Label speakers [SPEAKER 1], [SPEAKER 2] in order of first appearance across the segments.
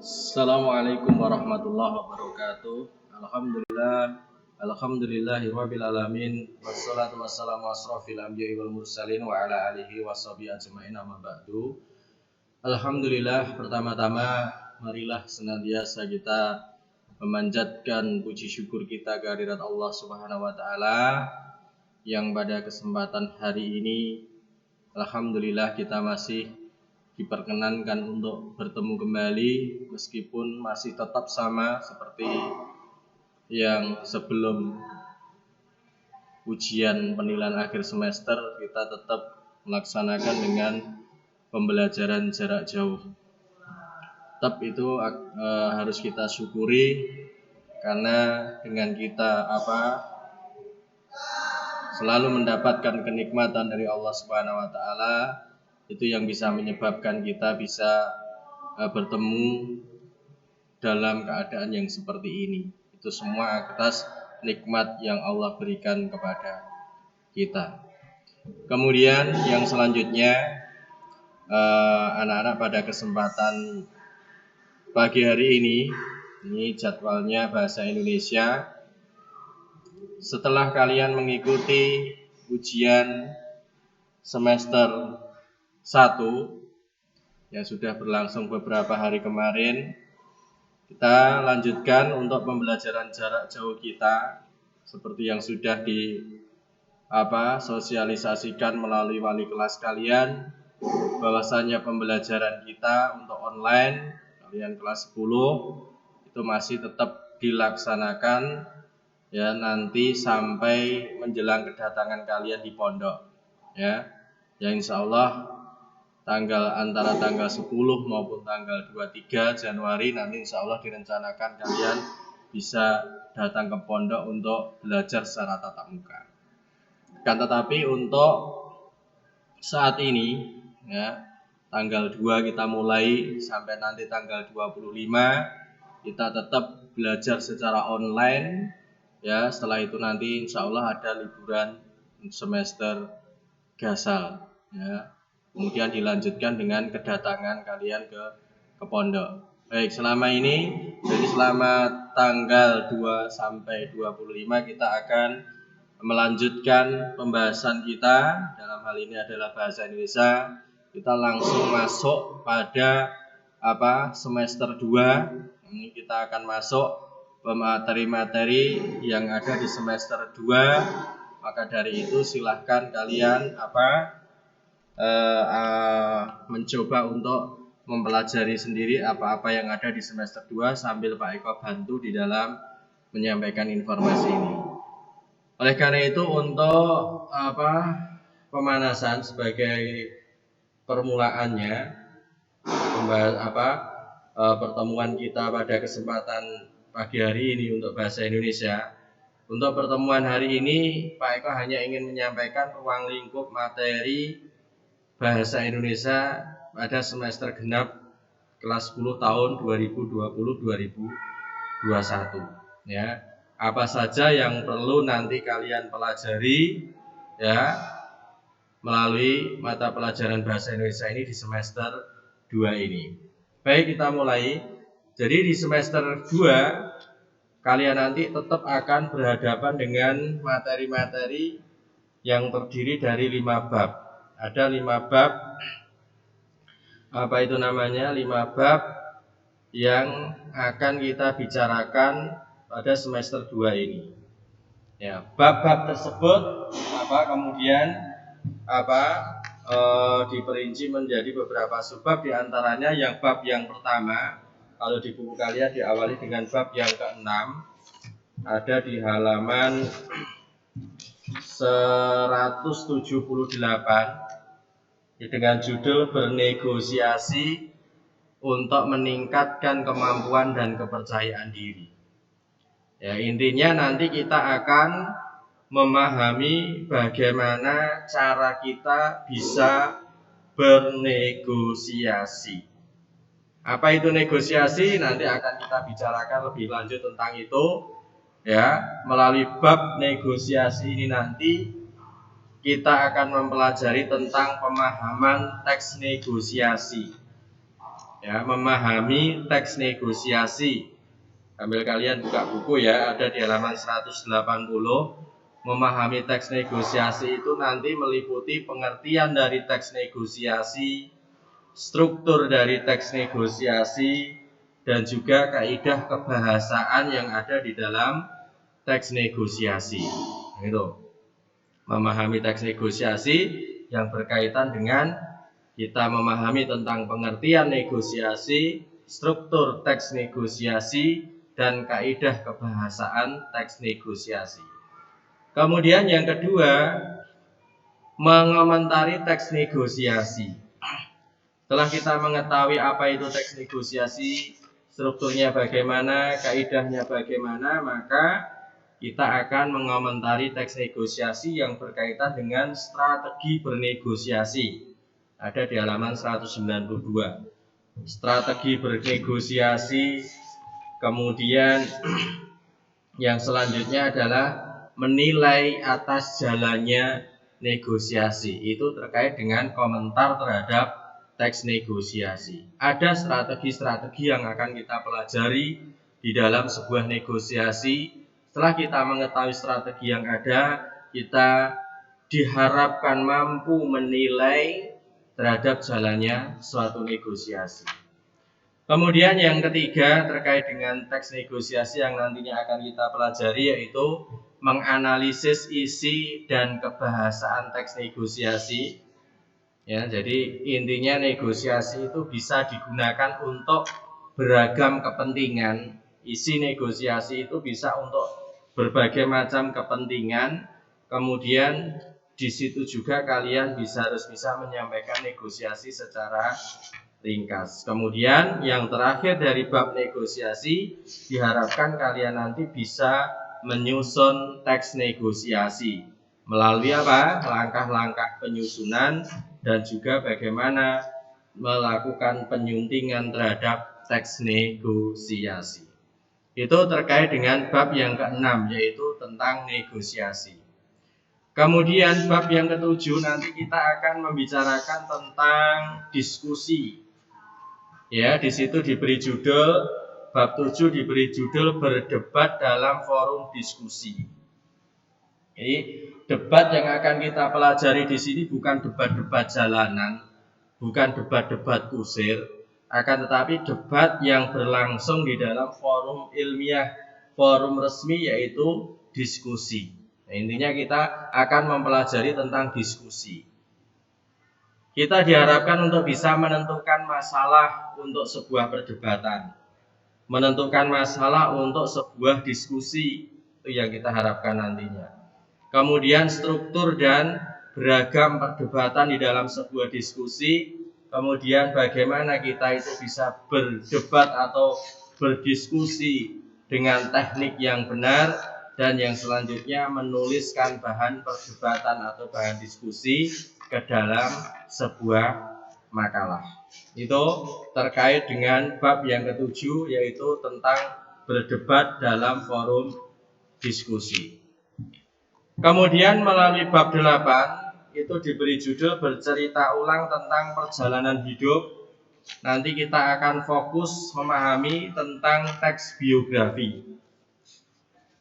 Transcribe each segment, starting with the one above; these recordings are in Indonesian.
[SPEAKER 1] Assalamualaikum warahmatullahi wabarakatuh. Alhamdulillahirabbil alamin. Wassalatu wassalamu asrofil anbiya'i wal mursalin wa ala alihi washabihi ajmain, amma ba'du. Alhamdulillah, pertama-tama marilah senantiasa kita memanjatkan puji syukur kita kehadirat Allah Subhanahu wa taala yang pada kesempatan hari ini alhamdulillah kita masih diperkenankan untuk bertemu kembali meskipun masih tetap sama seperti yang sebelum ujian penilaian akhir semester. Kita tetap melaksanakan dengan pembelajaran jarak jauh. Tetap itu harus kita syukuri karena dengan kita selalu mendapatkan kenikmatan dari Allah Subhanahu wa taala, itu yang bisa menyebabkan kita bisa bertemu dalam keadaan yang seperti ini. Itu semua atas nikmat yang Allah berikan kepada kita. Kemudian yang selanjutnya, anak-anak pada kesempatan pagi hari ini jadwalnya bahasa Indonesia. Setelah kalian mengikuti ujian semester 1 yang sudah berlangsung beberapa hari kemarin, kita lanjutkan untuk pembelajaran jarak jauh kita seperti yang sudah sosialisasikan melalui wali kelas kalian, bahwasanya pembelajaran kita untuk online kalian kelas 10 itu masih tetap dilaksanakan ya, nanti sampai menjelang kedatangan kalian di pondok ya insya Allah antara tanggal 10 maupun tanggal 23 Januari nanti insya Allah direncanakan kalian bisa datang ke pondok untuk belajar secara tatap muka. Kan tetapi untuk saat ini ya, tanggal 2 kita mulai sampai nanti tanggal 25 kita tetap belajar secara online ya. Setelah itu nanti insya Allah ada liburan semester gasal ya. Kemudian dilanjutkan dengan kedatangan kalian ke pondok. Baik, selama ini jadi selama tanggal 2 sampai 25 kita akan melanjutkan pembahasan kita. Dalam hal ini adalah bahasa Indonesia. Kita langsung masuk pada semester 2. Ini kita akan masuk materi-materi yang ada di semester 2. Maka dari itu silahkan kalian mencoba untuk mempelajari sendiri apa-apa yang ada di semester 2 sambil Pak Eko bantu di dalam menyampaikan informasi ini. Oleh karena itu untuk pemanasan sebagai permulaannya pertemuan kita pada kesempatan pagi hari ini untuk bahasa Indonesia. Untuk pertemuan hari ini Pak Eko hanya ingin menyampaikan ruang lingkup materi bahasa Indonesia pada semester genap kelas 10 tahun 2020-2021 ya. Apa saja yang perlu nanti kalian pelajari ya melalui mata pelajaran bahasa Indonesia ini di semester 2 ini. Baik, kita mulai. Jadi di semester 2 kalian nanti tetap akan berhadapan dengan materi-materi yang terdiri dari 5 bab. Ada 5 bab, 5 bab yang akan kita bicarakan pada semester 2 ini. Ya, bab-bab tersebut kemudian diperinci menjadi beberapa subbab. Di antaranya yang bab yang pertama, kalau di buku kalian diawali dengan bab yang ke-6, ada di halaman 178 dengan judul bernegosiasi untuk meningkatkan kemampuan dan kepercayaan diri. Ya, intinya nanti kita akan memahami bagaimana cara kita bisa bernegosiasi. Apa itu negosiasi? Nanti akan kita bicarakan lebih lanjut tentang itu ya. Melalui bab negosiasi ini nanti kita akan mempelajari tentang pemahaman teks negosiasi Ya, memahami teks negosiasi. Ambil kalian buka buku ya, ada di halaman 180. Memahami teks negosiasi itu nanti meliputi pengertian dari teks negosiasi, struktur dari teks negosiasi, dan juga kaidah kebahasaan yang ada di dalam teks negosiasi. Gitu. Memahami teks negosiasi yang berkaitan dengan kita memahami tentang pengertian negosiasi, struktur teks negosiasi, dan kaidah kebahasaan teks negosiasi. Kemudian yang kedua, mengomentari teks negosiasi. Setelah kita mengetahui apa itu teks negosiasi, strukturnya bagaimana, kaidahnya bagaimana, maka kita akan mengomentari teks negosiasi yang berkaitan dengan strategi bernegosiasi. Ada di halaman 192. Strategi bernegosiasi, kemudian yang selanjutnya adalah menilai atas jalannya negosiasi. Itu terkait dengan komentar terhadap teks negosiasi. Ada strategi-strategi yang akan kita pelajari di dalam sebuah negosiasi. Setelah kita mengetahui strategi yang ada, kita diharapkan mampu menilai terhadap jalannya suatu negosiasi. Kemudian yang ketiga terkait dengan teks negosiasi yang nantinya akan kita pelajari, yaitu menganalisis isi dan kebahasaan teks negosiasi. Ya, jadi intinya negosiasi itu bisa digunakan untuk beragam kepentingan. Isi negosiasi itu bisa untuk berbagai macam kepentingan. Kemudian di situ juga kalian harus bisa menyampaikan negosiasi secara ringkas. Kemudian yang terakhir dari bab negosiasi, diharapkan kalian nanti bisa menyusun teks negosiasi melalui apa? Langkah-langkah penyusunan dan juga bagaimana melakukan penyuntingan terhadap teks negosiasi. Itu terkait dengan bab yang keenam, yaitu tentang negosiasi. Kemudian bab yang ketujuh nanti kita akan membicarakan tentang diskusi. Ya, di situ diberi judul, bab 7 diberi judul berdebat dalam forum diskusi. Jadi debat yang akan kita pelajari di sini bukan debat-debat jalanan, bukan debat-debat kusir, akan tetapi debat yang berlangsung di dalam forum ilmiah, forum resmi, yaitu diskusi. Nah, intinya kita akan mempelajari tentang diskusi. Kita diharapkan untuk bisa menentukan masalah untuk sebuah perdebatan, menentukan masalah untuk sebuah diskusi, itu yang kita harapkan nantinya. Kemudian struktur dan beragam perdebatan di dalam sebuah diskusi. Kemudian bagaimana kita itu bisa berdebat atau berdiskusi dengan teknik yang benar. Dan yang selanjutnya menuliskan bahan perdebatan atau bahan diskusi ke dalam sebuah makalah. Itu terkait dengan bab yang ketujuh, yaitu tentang berdebat dalam forum diskusi. Kemudian melalui bab 8 itu diberi judul bercerita ulang tentang perjalanan hidup. Nanti kita akan fokus memahami tentang teks biografi.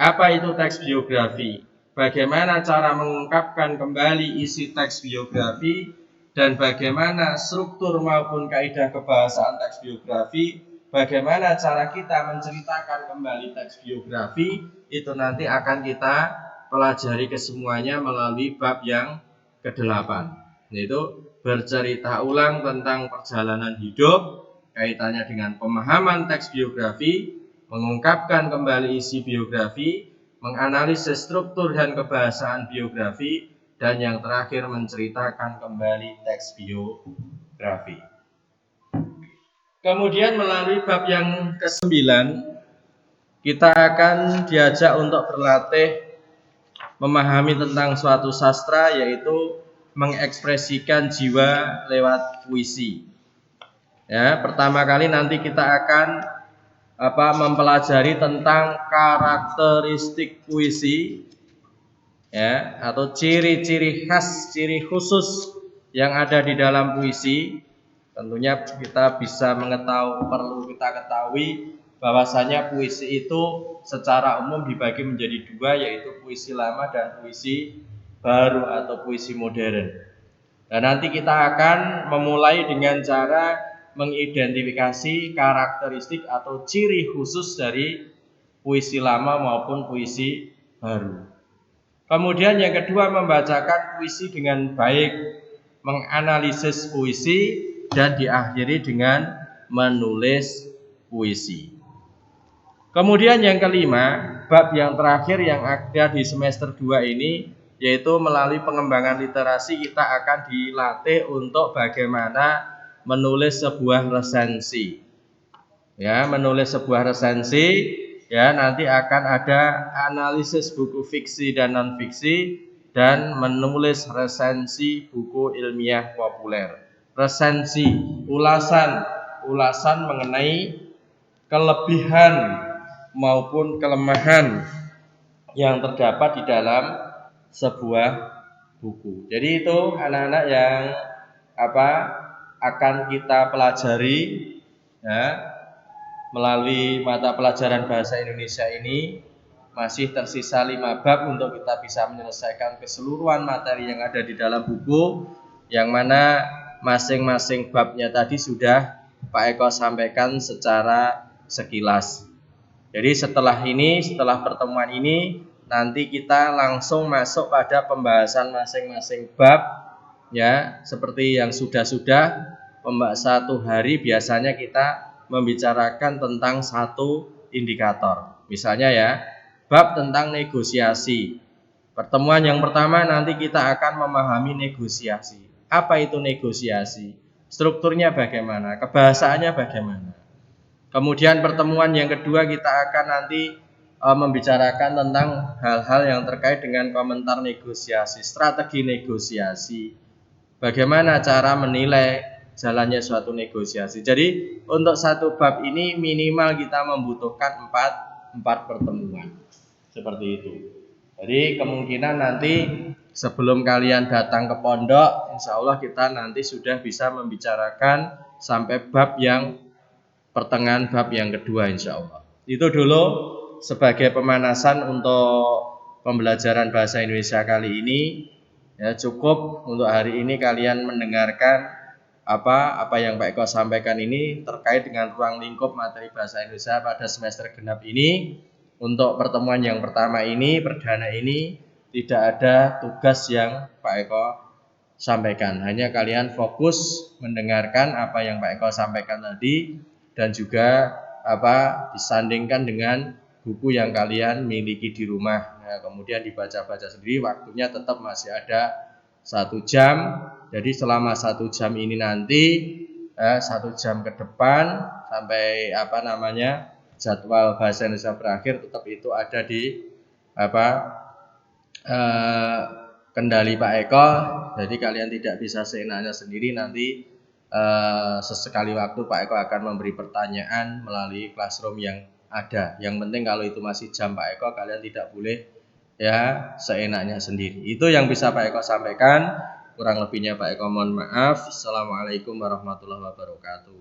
[SPEAKER 1] Apa itu teks biografi? Bagaimana cara mengungkapkan kembali isi teks biografi, dan bagaimana struktur maupun kaidah kebahasaan teks biografi. Bagaimana cara kita menceritakan kembali teks biografi, itu nanti akan kita pelajari kesemuanya melalui bab yang ke-8, yaitu bercerita ulang tentang perjalanan hidup, kaitannya dengan pemahaman teks biografi, mengungkapkan kembali isi biografi, menganalisis struktur dan kebahasaan biografi, dan yang terakhir menceritakan kembali teks biografi. Kemudian melalui bab yang ke-9 kita akan diajak untuk berlatih memahami tentang suatu sastra, yaitu mengekspresikan jiwa lewat puisi. Ya, pertama kali nanti kita akan mempelajari tentang karakteristik puisi, ya, atau ciri-ciri khas, ciri khusus yang ada di dalam puisi. Tentunya kita bisa perlu kita ketahui bahwasanya puisi itu secara umum dibagi menjadi dua, yaitu puisi lama dan puisi baru atau puisi modern. Dan nanti kita akan memulai dengan cara mengidentifikasi karakteristik atau ciri khusus dari puisi lama maupun puisi baru. Kemudian yang kedua, membacakan puisi dengan baik, menganalisis puisi, dan diakhiri dengan menulis puisi. Kemudian yang kelima, bab yang terakhir yang ada di semester 2 ini, yaitu melalui pengembangan literasi kita akan dilatih untuk bagaimana menulis sebuah resensi. Ya, menulis sebuah resensi, ya nanti akan ada analisis buku fiksi dan non fiksi dan menulis resensi buku ilmiah populer. Resensi, ulasan mengenai kelebihan maupun kelemahan yang terdapat di dalam sebuah buku. Jadi itu anak-anak yang akan kita pelajari ya, melalui mata pelajaran bahasa Indonesia ini. Masih tersisa 5 bab untuk kita bisa menyelesaikan keseluruhan materi yang ada di dalam buku, yang mana masing-masing babnya tadi sudah Pak Eko sampaikan secara sekilas. Jadi setelah pertemuan ini, nanti kita langsung masuk pada pembahasan masing-masing bab, ya, seperti yang sudah-sudah. Satu hari biasanya kita membicarakan tentang satu indikator. Misalnya ya, bab tentang negosiasi. Pertemuan yang pertama nanti kita akan memahami negosiasi. Apa itu negosiasi? Strukturnya bagaimana? Kebahasaannya bagaimana? Kemudian pertemuan yang kedua kita akan nanti membicarakan tentang hal-hal yang terkait dengan komentar negosiasi, strategi negosiasi, bagaimana cara menilai jalannya suatu negosiasi. Jadi untuk satu bab ini minimal kita membutuhkan 4 pertemuan, seperti itu. Jadi kemungkinan nanti sebelum kalian datang ke pondok, insya Allah kita nanti sudah bisa membicarakan sampai bab yang pertengahan bab yang kedua, insya Allah. Itu dulu sebagai pemanasan untuk pembelajaran bahasa Indonesia kali ini. Ya, cukup untuk hari ini kalian mendengarkan apa yang Pak Eko sampaikan ini terkait dengan ruang lingkup materi bahasa Indonesia pada semester genap ini. Untuk pertemuan yang pertama ini, perdana ini, tidak ada tugas yang Pak Eko sampaikan. Hanya kalian fokus mendengarkan apa yang Pak Eko sampaikan tadi, dan juga disandingkan dengan buku yang kalian miliki di rumah. Nah, kemudian dibaca-baca sendiri. Waktunya tetap masih ada 1 jam. Jadi selama 1 jam ini nanti 1 jam ke depan sampai jadwal bahasa Indonesia berakhir, tetap itu ada di kendali Pak Eko. Jadi kalian tidak bisa seenaknya sendiri. Nanti sesekali waktu Pak Eko akan memberi pertanyaan melalui classroom yang ada. Yang penting kalau itu masih jam Pak Eko, kalian tidak boleh ya seenaknya sendiri. Itu yang bisa Pak Eko sampaikan. Kurang lebihnya Pak Eko mohon maaf. Assalamualaikum warahmatullahi wabarakatuh.